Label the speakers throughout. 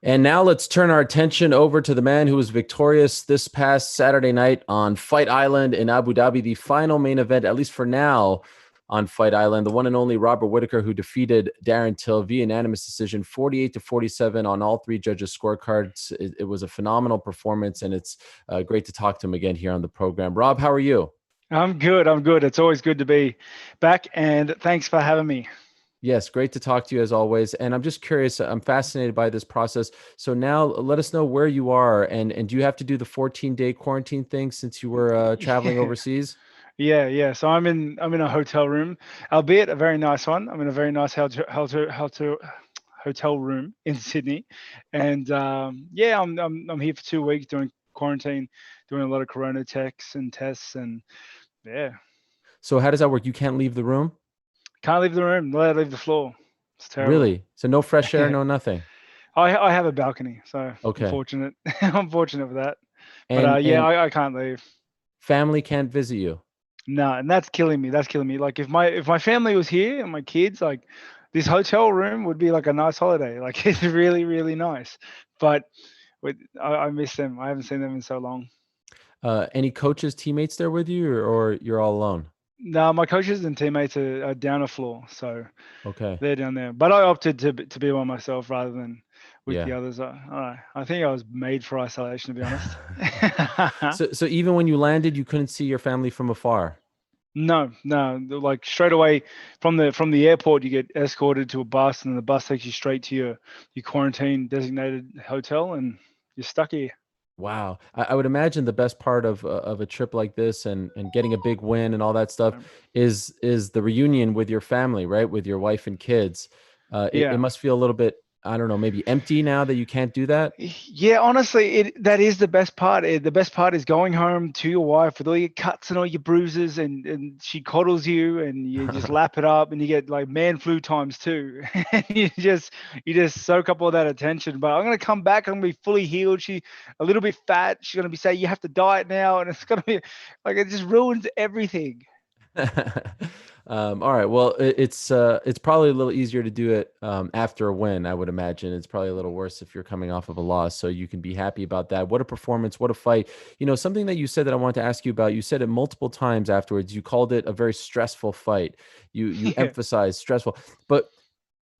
Speaker 1: And now let's turn our attention over to the man who was victorious this past Saturday night on Fight Island in Abu Dhabi, the final main event, at least for now, on Fight Island. The one and only Robert Whittaker, who defeated Darren Till via unanimous decision, 48-47 on all three judges' scorecards. It was a phenomenal performance, and it's great to talk to him again here on the program. Rob, how are you?
Speaker 2: I'm good. I'm good. It's always good to be back, and thanks for having me.
Speaker 1: Yes, great to talk to you as always. And I'm just curious, I'm fascinated by this process. So now let us know where you are, and do you have to do the 14-day quarantine thing since you were traveling overseas?
Speaker 2: Yeah. So I'm in a hotel room, albeit a very nice one. I'm in a very nice hotel room in Sydney, and yeah, I'm here for 2 weeks doing quarantine, doing a lot of corona checks and tests, and yeah,
Speaker 1: So how does that work? You can't leave the room?
Speaker 2: can't leave the room, not allowed to leave the floor. It's terrible.
Speaker 1: Really? So no fresh air, no nothing.
Speaker 2: I have a balcony, so I'm
Speaker 1: Okay.
Speaker 2: fortunate. I'm fortunate for that. But
Speaker 1: And
Speaker 2: yeah,
Speaker 1: and
Speaker 2: I can't leave.
Speaker 1: family can't visit you.
Speaker 2: No, and that's killing me. That's killing me. Like if my family was here and my kids, like this hotel room would be like a nice holiday. Like it's really, really nice. But I miss them. I haven't seen them in so long.
Speaker 1: Any coaches, teammates there with you, or you're all alone?
Speaker 2: No, my coaches and teammates are down a floor, so
Speaker 1: Okay.
Speaker 2: they're down there. But I opted to be by myself rather than with the
Speaker 1: Yeah.
Speaker 2: others. I think I was made for isolation, to be honest.
Speaker 1: So even when you landed, you couldn't see your family from afar.
Speaker 2: No. Like straight away from the airport, you get escorted to a bus, and then the bus takes you straight to your quarantine designated hotel, and you're stuck here.
Speaker 1: Wow. I would imagine the best part of a trip like this and getting a big win and all that stuff is the reunion with your family, right? With your wife and kids. It
Speaker 2: Yeah.
Speaker 1: must feel a little bit, I don't know, maybe empty now that you can't do that.
Speaker 2: Yeah, honestly, that is the best part. The best part is going home to your wife with all your cuts and all your bruises, and she coddles you, and you just lap it up, and you get like man flu times two. And you just soak up all that attention. But I'm gonna come back. I'm gonna be fully healed. She a little bit fat. She's gonna be saying you have to diet now, and it's gonna be like it just ruins everything.
Speaker 1: All right. Well, it's probably a little easier to do it after a win. I would imagine it's probably a little worse if you're coming off of a loss. So you can be happy about that. What a performance! What a fight! Something that you said that I wanted to ask you about. You said it multiple times afterwards. You called it a very stressful fight. You
Speaker 2: Yeah.
Speaker 1: emphasized stressful, but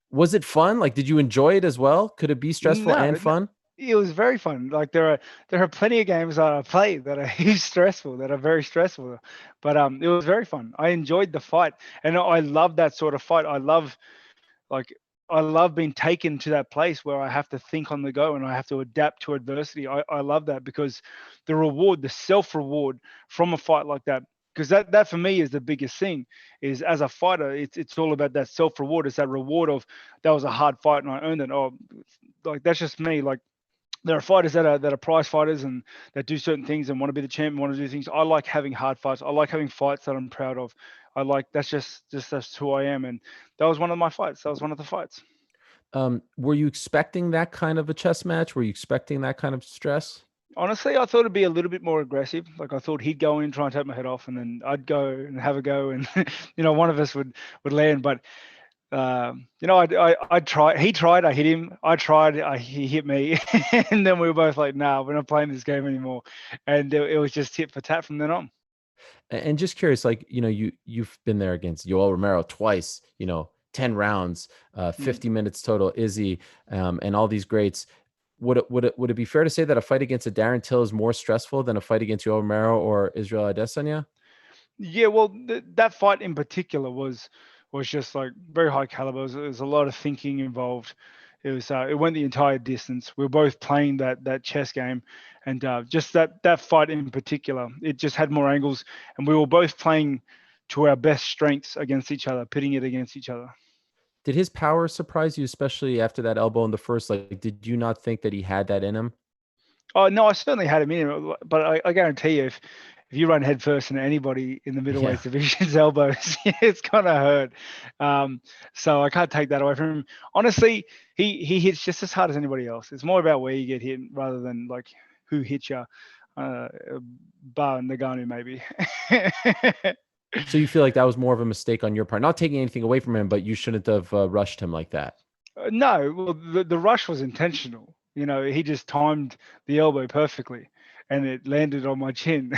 Speaker 1: was it fun? Like, did you enjoy it as well? Could it be stressful
Speaker 2: No,
Speaker 1: and fun?
Speaker 2: it was very fun. Like there are plenty of games that I play that are stressful, that are very stressful. But it was very fun. I enjoyed the fight, and I love that sort of fight. Like I love being taken to that place where I have to think on the go and I have to adapt to adversity. I love that because the reward, the self reward from a fight like that. Because that for me is the biggest thing. Is as a fighter, it's all about that self reward. It's that reward of that was a hard fight and I earned it. Oh, like that's just me. Like there are fighters that are prize fighters and that do certain things and want to be the champion, want to do things. I like having hard fights. I like having fights that I'm proud of. I like that's just that's who I am, and that was one of my fights. That was one of the fights.
Speaker 1: Were you expecting that kind of a chess match? Were you expecting that kind of stress?
Speaker 2: Honestly, I thought it'd be a little bit more aggressive. Like I thought he'd go in, try and take my head off, and then I'd go and have a go, and one of us would land. But I tried. He tried. I hit him. I tried. He hit me, and then we were both like, "Nah, we're not playing this game anymore." And it was just tit for tat from then on.
Speaker 1: And just curious, like, you've been there against Yoel Romero twice, 10 rounds,
Speaker 2: Mm.
Speaker 1: 50 minutes total, Izzy, and all these greats. Would it be fair to say that a fight against a Darren Till is more stressful than a fight against Yoel Romero or Israel Adesanya?
Speaker 2: Yeah, well, that fight in particular was just like very high caliber. There was a lot of thinking involved. It went the entire distance. We were both playing that chess game, and just that fight in particular, it just had more angles, and we were both playing to our best strengths against each other, pitting it against each other.
Speaker 1: Did his power surprise you, especially after that elbow in the first? Like, did you not think that he had that in him?
Speaker 2: Oh no, I certainly had him in it, but I guarantee you, if you run headfirst into anybody in the
Speaker 1: Yeah.
Speaker 2: middleweight division's elbows, it's gonna hurt. So I can't take that away from him. Honestly, he hits just as hard as anybody else. It's more about where you get hit rather than like who hits you. Uh, Bar Nagano maybe.
Speaker 1: So you feel like that was more of a mistake on your part, not taking anything away from him, but you shouldn't have rushed him like that.
Speaker 2: No, well, the rush was intentional. He just timed the elbow perfectly, and it landed on my chin.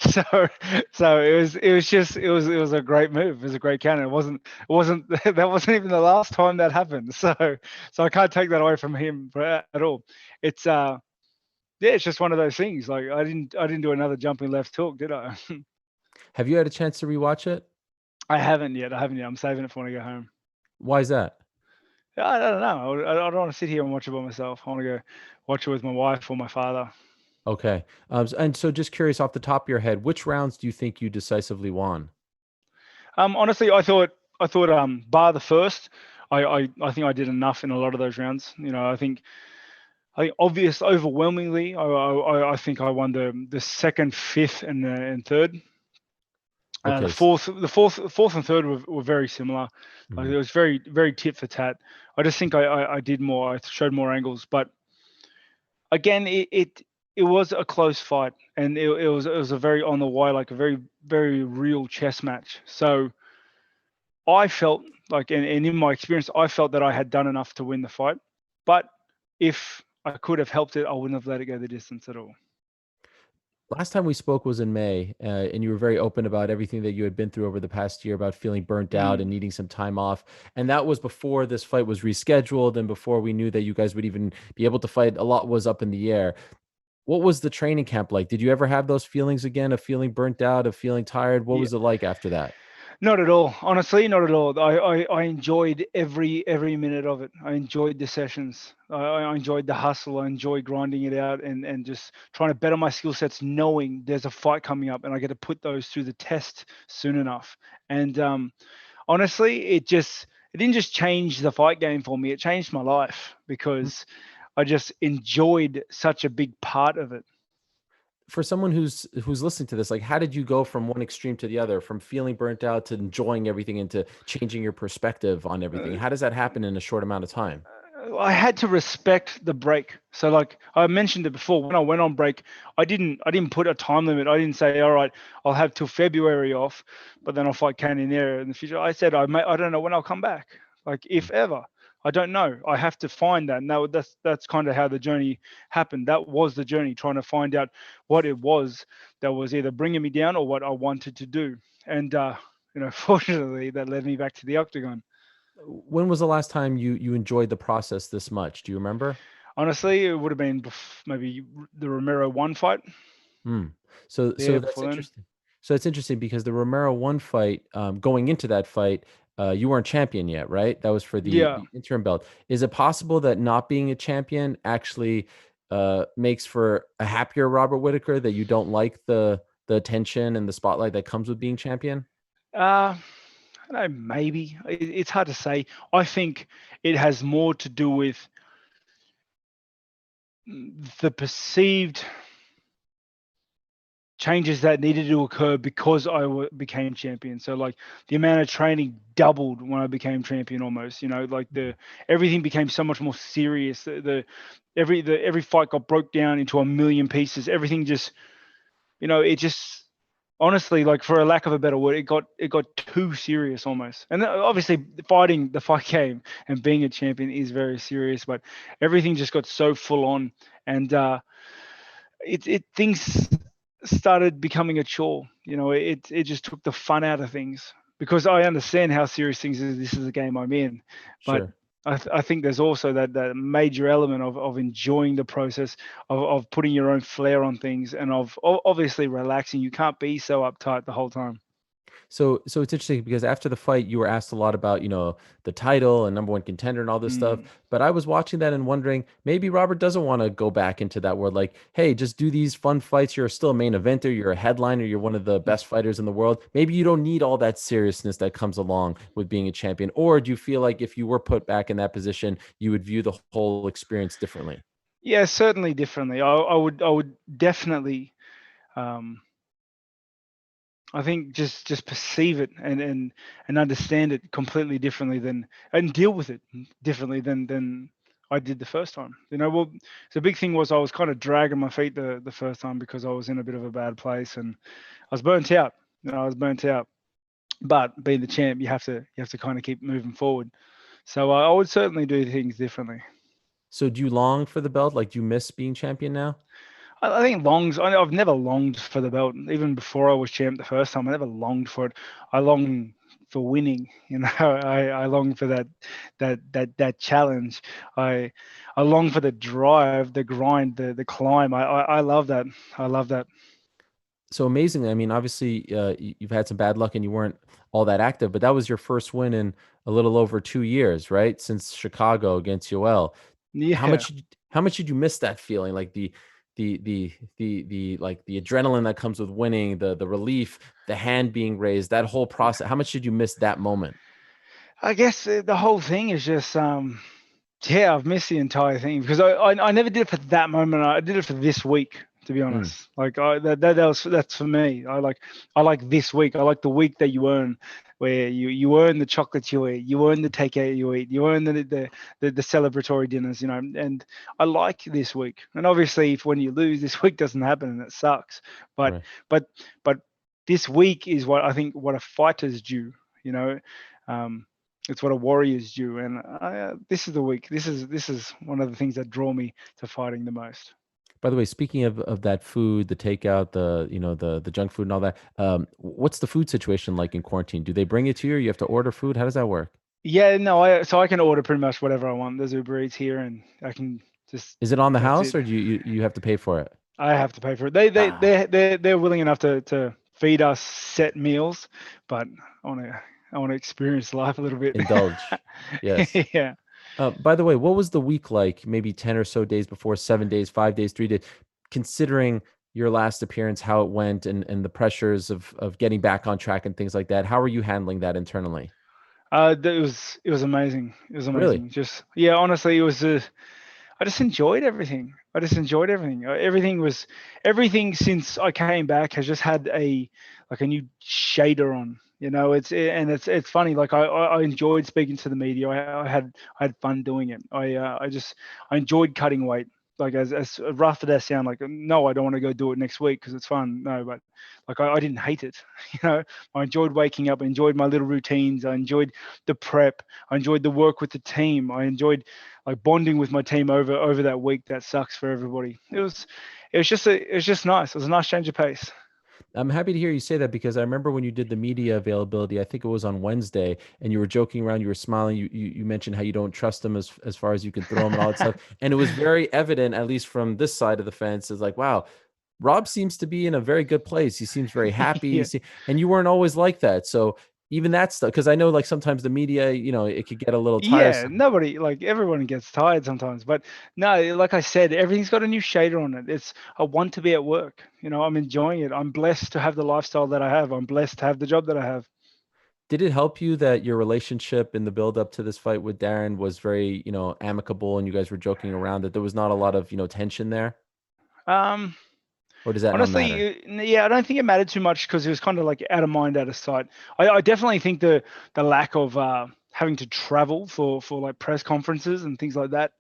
Speaker 2: so it was a great move. It was a great counter. It wasn't that wasn't even the last time that happened. So I can't take that away from him at all. It's yeah, it's just one of those things. Like I didn't do another jumping left hook, did I?
Speaker 1: Have you had a chance to rewatch it?
Speaker 2: I haven't yet. I'm saving it for when I go home.
Speaker 1: Why is that?
Speaker 2: I don't know. I don't want to sit here and watch it by myself. I want to go watch it with my wife or my father.
Speaker 1: Okay. And so just curious off the top of your head, which rounds do you think you decisively won?
Speaker 2: Honestly, I thought bar the first, I think I did enough in a lot of those rounds. I think overwhelmingly, I think I won the second, fifth, and third.
Speaker 1: Okay.
Speaker 2: The fourth and third were very similar. Like,
Speaker 1: Mhm.
Speaker 2: it was very, very tit for tat. I just think I did more. I showed more angles, but again, it was a close fight, and it was a very on the wire, like a very, very real chess match. So I felt like, and in my experience, I felt that I had done enough to win the fight. But if I could have helped it, I wouldn't have let it go the distance at all.
Speaker 1: Last time we spoke was in May, and you were very open about everything that you had been through over the past year about feeling burnt out and
Speaker 2: Mm.
Speaker 1: needing some time off. And that was before this fight was rescheduled and before we knew that you guys would even be able to fight. A lot was up in the air. What was the training camp like? Did you ever have those feelings again of feeling burnt out, of feeling tired? What
Speaker 2: Yeah.
Speaker 1: was it like after that?
Speaker 2: Not at all. Honestly, not at all. I enjoyed every minute of it. I enjoyed the sessions. I enjoyed the hustle. I enjoyed grinding it out and just trying to better my skill sets, knowing there's a fight coming up and I get to put those through the test soon enough. And honestly, it didn't just change the fight game for me. It changed my life because I just enjoyed such a big part of it.
Speaker 1: For someone who's listening to this, like, how did you go from one extreme to the other, from feeling burnt out to enjoying everything and to changing your perspective on everything?
Speaker 2: Uh,
Speaker 1: How does that happen in a short amount of time?
Speaker 2: I had to respect the break. So like I mentioned it before, when I went on break, I didn't put a time limit. I didn't say, all right, I'll have till February off, but then I'll fight Cannonier in the future. I said I don't know when I'll come back. Like if ever. I don't know. I have to find that. And that's kind of how the journey happened. That was the journey, trying to find out what it was that was either bringing me down or what I wanted to do. And fortunately, that led me back to the octagon.
Speaker 1: When was the last time you enjoyed the process this much? Do you remember?
Speaker 2: Honestly, it would have been maybe the Romero one fight.
Speaker 1: Hmm. So
Speaker 2: Yeah,
Speaker 1: that's
Speaker 2: before then.
Speaker 1: interesting. So it's interesting because the Romero one fight, going into that fight, you weren't champion yet, right? That was for
Speaker 2: Yeah.
Speaker 1: the interim belt. Is it possible that not being a champion actually makes for a happier Robert Whittaker, that you don't like the attention and the spotlight that comes with being champion?
Speaker 2: I don't know, maybe. It's hard to say. I think it has more to do with the perceived changes that needed to occur because became champion. So like the amount of training doubled when I became champion almost. Like the everything became so much more serious. Every fight got broke down into a million pieces. Everything just it just honestly, like for a lack of a better word, it got too serious almost. And obviously fighting the fight game and being a champion is very serious, but everything just got so full on, and it things started becoming a chore. It just took the fun out of things because I understand how serious things is. This is a game I'm in, but
Speaker 1: Sure.
Speaker 2: I think there's also that major element of enjoying the process of putting your own flair on things and of obviously relaxing. You can't be so uptight the whole time.
Speaker 1: So it's interesting because after the fight, you were asked a lot about, the title and number one contender and all this stuff.
Speaker 2: Mm.
Speaker 1: But I was watching that and wondering, maybe Robert doesn't want to go back into that world. Like, hey, just do these fun fights. You're still a main eventer. You're a headliner. You're one of the best fighters in the world. Maybe you don't need all that seriousness that comes along with being a champion. Or do you feel like if you were put back in that position, you would view the whole experience differently?
Speaker 2: Yeah, certainly differently. I would definitely. Um, I think just perceive it and understand it completely differently than and deal with it differently than I did the first time. Well, the big thing was I was kind of dragging my feet the first time because I was in a bit of a bad place and I was burnt out. I was burnt out. But being the champ, you have to kind of keep moving forward. So I would certainly do things differently.
Speaker 1: So do you long for the belt? Like, do you miss being champion now?
Speaker 2: I think I've never longed for the belt. Even before I was champ the first time, I never longed for it. I long for winning. I long for that challenge. I long for the drive, the grind, the climb. I love that. I love that.
Speaker 1: So amazingly, I mean, obviously, you've had some bad luck and you weren't all that active, but that was your first win in a little over 2 years, right? Since Chicago against Yoel. How
Speaker 2: Yeah.
Speaker 1: much how much did you miss that feeling? Like the like the adrenaline that comes with winning, the relief, the hand being raised, that whole process. How much did you miss that moment?
Speaker 2: I guess the whole thing is just yeah, I've missed the entire thing because I never did it for that moment. I did it for this week, to be
Speaker 1: Mm,
Speaker 2: honest. Like that's for me. I like this week. I like the week that you earn, where you earn the chocolates you eat, you earn the takeout you eat, you earn the celebratory dinners, And I like this week. And obviously, if when you lose, this week doesn't happen and it sucks. But
Speaker 1: right.
Speaker 2: but but this week is what I think what a fighter's due. You know. Um, it's what a warrior's do, and this is the week. This is one of the things that draw me to fighting the most.
Speaker 1: By the way, speaking of that food, the takeout, the junk food and all that, what's the food situation like in quarantine? Do they bring it to you, or you have to order food? How does that work?
Speaker 2: Yeah, no, I can order pretty much whatever I want. There's Uber Eats here, and I can just
Speaker 1: Is it on the
Speaker 2: that's
Speaker 1: house,
Speaker 2: it.
Speaker 1: or do you have to pay for it?
Speaker 2: I have to pay for it. They're willing enough to feed us set meals, but I want to I want to experience life a little bit.
Speaker 1: Indulge. Yes.
Speaker 2: Yeah.
Speaker 1: By the way, what was the week like? Maybe 10 or so days before, 7 days, 5 days, 3 days, considering your last appearance, how it went, and the pressures of getting back on track and things like that. How are you handling that internally?
Speaker 2: It was amazing. It was
Speaker 1: Really?
Speaker 2: amazing. Just yeah, honestly, it was. I just enjoyed everything. I just enjoyed everything. Everything since I came back has just had a new shader on. It's funny. Like I enjoyed speaking to the media. I had fun doing it. I enjoyed cutting weight. Like as rough as that sound, like no, I don't want to go do it next week because it's fun. No, but like I didn't hate it. You know, I enjoyed waking up. I enjoyed my little routines. I enjoyed the prep. I enjoyed the work with the team. I enjoyed like bonding with my team over that week that sucks for everybody. It was just nice. It was a nice change of pace.
Speaker 1: I'm happy to hear you say that because I remember when you did the media availability, I think it was on Wednesday, and you were joking around, you were smiling, you mentioned how you don't trust them as far as you can throw them and all that stuff. And it was very evident, at least from this side of the fence, is like, wow, Rob seems to be in a very good place. He seems very happy.
Speaker 2: Yeah.
Speaker 1: And you weren't always like that. So even that stuff, because I know like sometimes the media, it could get a little
Speaker 2: Yeah,
Speaker 1: tiresome.
Speaker 2: nobody like everyone gets tired sometimes, but no, like I said, everything's got a new shader on it. It's I want to be at work. I'm enjoying it. I'm blessed to have the lifestyle that I have. I'm blessed to have the job that I have.
Speaker 1: Did it help you that your relationship in the build up to this fight with Darren was very, amicable and you guys were joking around, that there was not a lot of, tension there?
Speaker 2: Um,
Speaker 1: Or does that not matter?
Speaker 2: Honestly, yeah, I don't think it mattered too much because it was kind of like out of mind, out of sight. I definitely think the lack of having to travel for like press conferences and things like that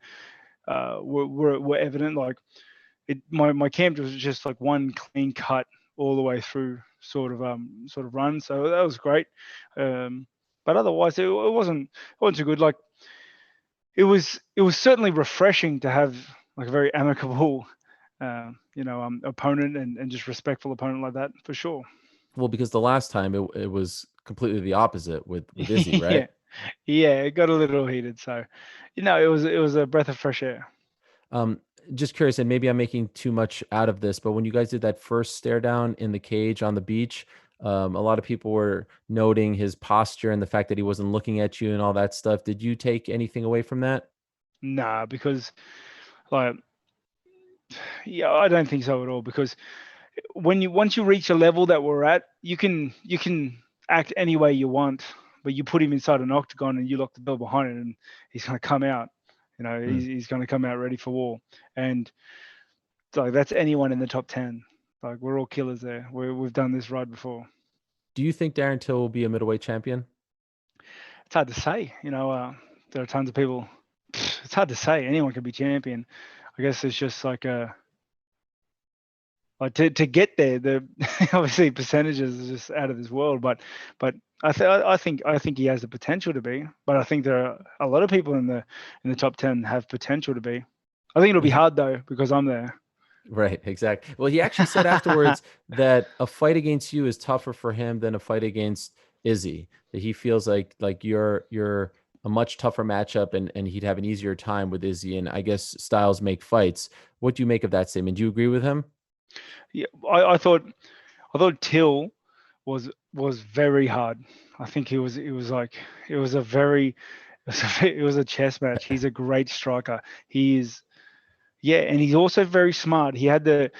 Speaker 2: were evident. Like my camp was just like one clean cut all the way through sort of run, so that was great. But otherwise, it wasn't too good. Like it was certainly refreshing to have like a very amicable opponent and just respectful opponent like that for sure.
Speaker 1: Well, because the last time it was completely the opposite with Izzy, right?
Speaker 2: Yeah, yeah, it got a little heated, so it was a breath of fresh air.
Speaker 1: Um, just curious, and maybe I'm making too much out of this, but when you guys did that first stare down in the cage on the beach, a lot of people were noting his posture and the fact that he wasn't looking at you and all that stuff. Did you take anything away from that?
Speaker 2: Nah, because like yeah, I don't think so at all. Because once you reach a level that we're at, you can act any way you want, but you put him inside an octagon and you lock the door behind it, and he's gonna come out.
Speaker 1: Hmm.
Speaker 2: He's gonna come out ready for war, and like that's anyone in the top 10. Like we're all killers there. We've done this right before.
Speaker 1: Do you think Darren Till will be a middleweight champion?
Speaker 2: It's hard to say. There are tons of people. It's hard to say. Anyone can be champion. I guess it's just like to get there. The obviously percentages is just out of this world, but I think he has the potential to be, but I think there are a lot of people in the top 10 have potential to be. I think it'll be hard though because I'm there.
Speaker 1: Right, exactly. Well, he actually said afterwards that a fight against you is tougher for him than a fight against Izzy. That he feels like you're a much tougher matchup, and he'd have an easier time with Izzy. And I guess styles make fights. What do you make of that statement? Do you agree with him?
Speaker 2: Yeah, I thought Till was very hard. I think it was like it was a very it was a chess match. He's a great striker. He is. Yeah, and he's also very smart. He had the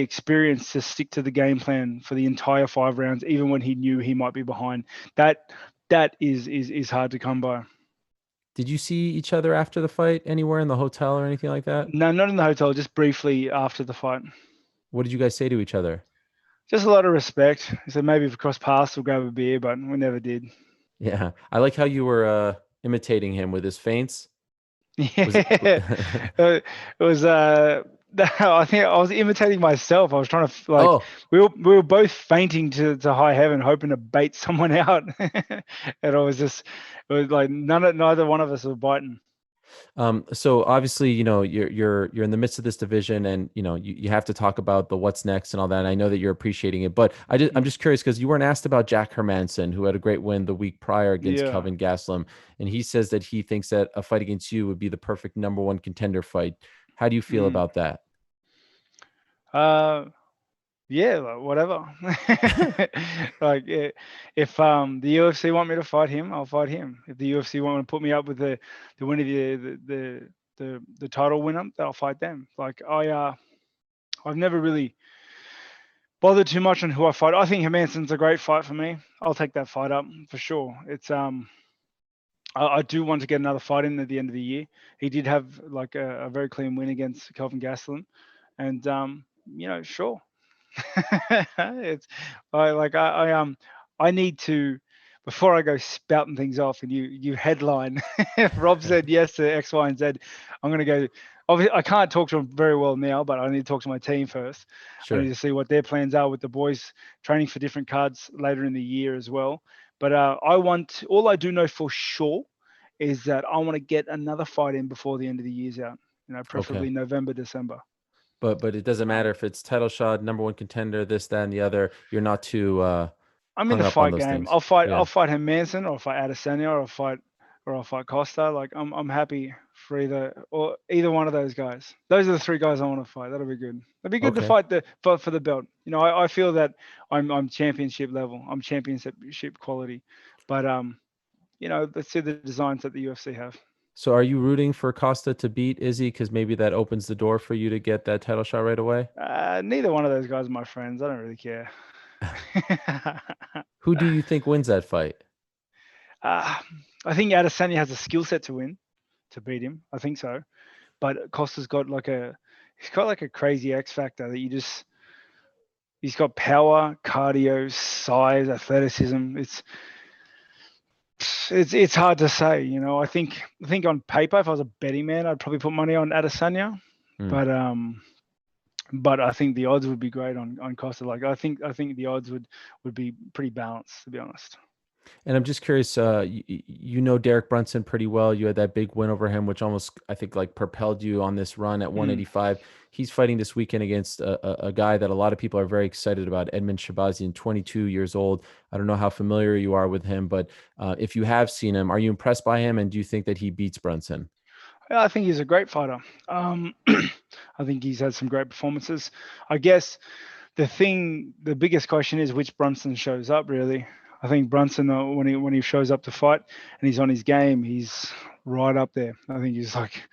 Speaker 2: experience to stick to the game plan for the entire 5 rounds, even when he knew he might be behind. That is hard to come by.
Speaker 1: Did you see each other after the fight anywhere in the hotel or anything like that?
Speaker 2: No, not in the hotel, just briefly after the fight.
Speaker 1: What did you guys say to each other?
Speaker 2: Just a lot of respect. He said maybe if we cross paths we'll grab a beer, but we never did.
Speaker 1: Yeah, I like how you were imitating him with his feints. Was it?
Speaker 2: Yeah, it was. I think I was imitating myself. I was trying to like
Speaker 1: Oh,
Speaker 2: we were both fainting to high heaven, hoping to bait someone out, and it was like neither one of us were biting.
Speaker 1: so obviously, you're in the midst of this division, and you have to talk about the what's next and all that. And I know that you're appreciating it, but I'm
Speaker 2: Mm.
Speaker 1: just curious because you weren't asked about Jack Hermansson, who had a great win the week prior against
Speaker 2: Yeah.
Speaker 1: Kelvin Gastelum, and he says that he thinks that a fight against you would be the perfect number one contender fight. How do you feel
Speaker 2: Mm.
Speaker 1: about that?
Speaker 2: Uh, yeah, like, whatever. Like if the UFC want me to fight him, I'll fight him. If the UFC want to put me up with the winner, the title winner, I'll fight them. Like I've never really bothered too much on who I fight. I think Hermansson's a great fight for me. I'll take that fight up for sure. It's I do want to get another fight in at the end of the year. He did have like a very clean win against Kelvin Gastelum, and sure. It's I need to before I go spouting things off and you headline. If Rob said yes to X, Y, and Z, I'm gonna go. Obviously, I can't talk to him very well now, but I need to talk to my team first. I need
Speaker 1: Sure.
Speaker 2: to see what their plans are with the boys training for different cards later in the year as well. But all I do know for sure is that I want to get another fight in before the end of the year's out.
Speaker 1: Okay.
Speaker 2: Preferably November, December.
Speaker 1: But it doesn't matter
Speaker 2: Um,
Speaker 1: if it's title shot, number one contender, this, that, and the other. You're not too
Speaker 2: I'm in
Speaker 1: hung
Speaker 2: the
Speaker 1: up on
Speaker 2: fight
Speaker 1: those
Speaker 2: game.
Speaker 1: things.
Speaker 2: I'll
Speaker 1: Yeah.
Speaker 2: fight Hermansson or I'll fight Adesanya or I'll fight Costa. Like I'm happy for either one of those guys. Those are the three guys I want to fight. That'll be good. It'll be good to
Speaker 1: Okay.
Speaker 2: fight for the belt. I feel that I'm championship level. I'm championship quality. But let's see the designs that the UFC have.
Speaker 1: So are you rooting for Costa to beat Izzy because maybe that opens the door for you to get that title shot right away?
Speaker 2: Neither one of those guys are my friends. I don't really care.
Speaker 1: Who do you think wins that fight?
Speaker 2: uh, I think Adesanya has a skill set to beat him. I think so. But Costa's got he's got like a crazy X factor that he's got power, cardio, size, athleticism. It's hard to say. I think on paper, if I was a betting man, I'd probably put money on Adesanya.
Speaker 1: Hmm.
Speaker 2: But I think the odds would be great on Costa. Like I think the odds would be pretty balanced, to be honest.
Speaker 1: And I'm just curious, you know Derek Brunson pretty well. You had that big win over him, which almost, I think, like propelled you on this run at
Speaker 2: Mm.
Speaker 1: 185. He's fighting this weekend against a guy that a lot of people are very excited about, Edmund Shabazz, 22 years old. I don't know how familiar you are with him, but if you have seen him, are you impressed by him? And do you think that he beats Brunson?
Speaker 2: Yeah, I think he's a great fighter. I think he's had some great performances. I guess the biggest question is which Brunson shows up. Really, I think Brunson when he shows up to fight and he's on his game, he's right up there. I think he's like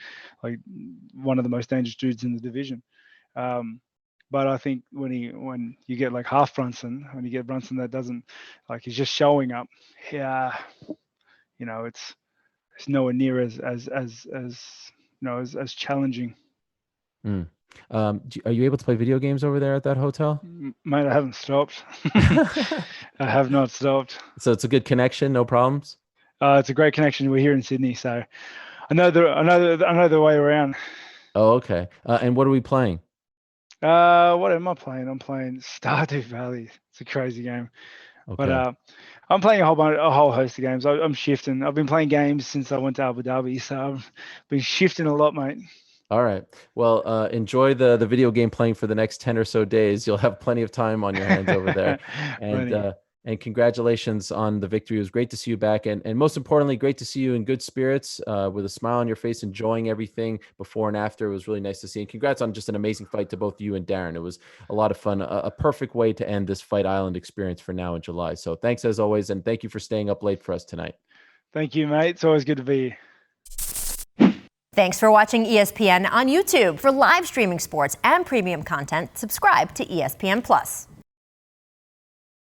Speaker 2: one of the most dangerous dudes in the division. Um, but I think when you get like half Brunson, when you get Brunson that doesn't like he's just showing up, yeah, it's nowhere near as challenging.
Speaker 1: Hmm. Are you able to play video games over there at that hotel?
Speaker 2: Mate, I haven't stopped. I have not stopped.
Speaker 1: So it's a good connection, no problems.
Speaker 2: It's a great connection. We're here in Sydney, so I know the way around.
Speaker 1: Oh, okay. And what are we playing?
Speaker 2: What am I playing? I'm playing Stardew Valley. It's a crazy game, but
Speaker 1: Okay.
Speaker 2: I'm playing a whole host of games. I'm shifting. I've been playing games since I went to Abu Dhabi, so I've been shifting a lot, mate.
Speaker 1: All right. Well, enjoy the video game playing for the next 10 or so days. You'll have plenty of time on your hands over there. And congratulations on the victory. It was great to see you back. And most importantly, great to see you in good spirits, with a smile on your face, enjoying everything before and after. It was really nice to see. And congrats on just an amazing fight to both you and Darren. It was a lot of fun, a perfect way to end this Fight Island experience for now in July. So thanks as always. And thank you for staying up late for us tonight.
Speaker 2: Thank you, mate. It's always good to be here.
Speaker 3: Thanks for watching ESPN on YouTube. For live streaming sports and premium content, subscribe to ESPN+.